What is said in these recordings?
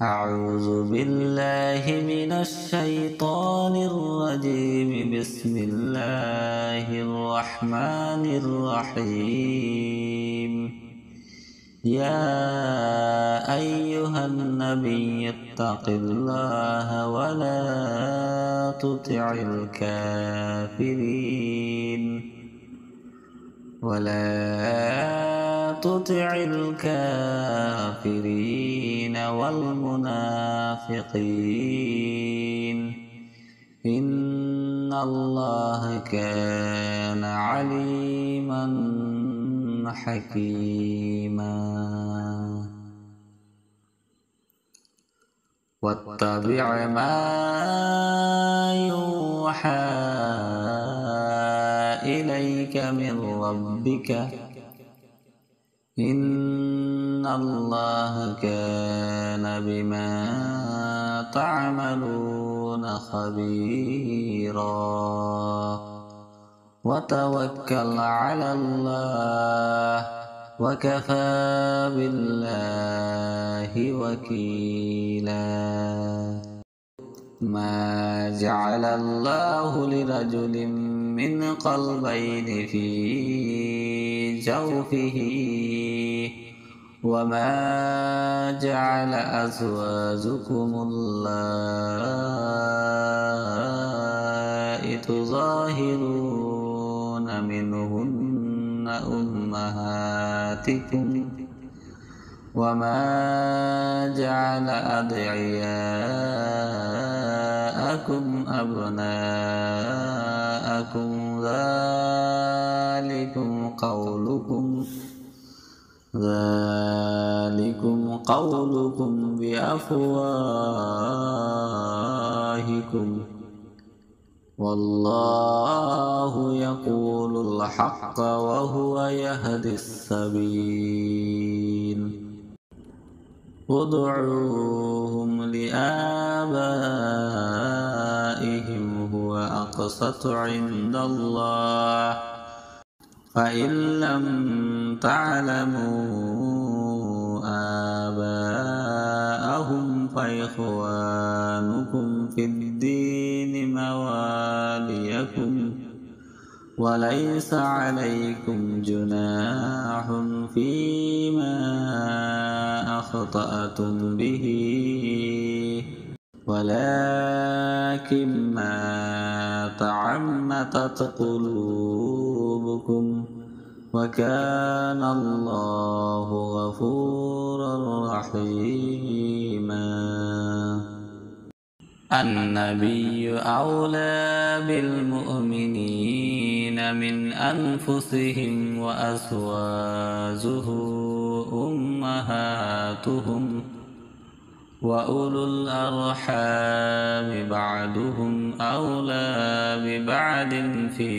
أعوذ بالله من الشيطان الرجيم. بسم الله الرحمن الرحيم. يا أيها النبي اتق الله ولا تطع الكافرين والمنافقين إن الله كان عليما حكيما. واتبع ما يوحى إليك من ربك إن الله كان بما تعملون خبيرا. وتوكل على الله وكفى بالله وكيلا. ما جعل الله لرجل من قلبين في جوفه وما جعل أزواجكم اللائي تظاهرون منهن أمهاتكم وما جعل أدعياءكم أبناءكم ذلكم قولكم بأفواهكم والله يقول الحق وهو يهدي السبيل. ادعوهم لآبائهم هو أقسط عند الله فإن لم تعلموا آباءهم فإخوانكم في الدين مواليكم وليس عليكم جناح فيما أخطأتم به ولكن ما تعمدت قلوبكم وكان الله غفورا رحيما. النبي أولى بالمؤمنين من أنفسهم وأزواجه أمهاتهم وأولو الأرحام بعضهم أولى ببعض في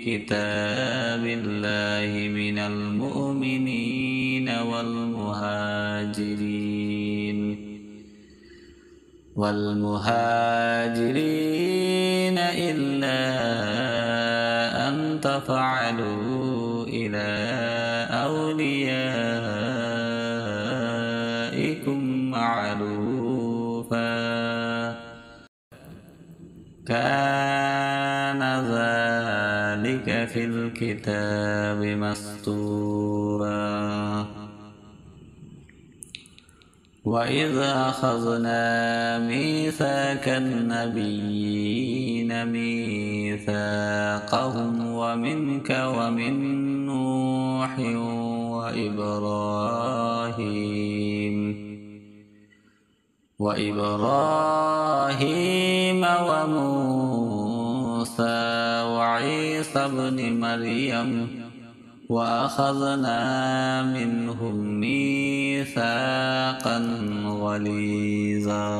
كتاب الله من المؤمنين والمهاجرين إلا أن تفعلوا إلى أوليائكم معروفا كان ذلك في الكتاب مسطورا. وإذا أخذنا ميثاق النبيين ميثاقهم ومنك ومن نوح وإبراهيم وموسى وعيسى ابن مريم وأخذنا منهم ميثاقا غليظا.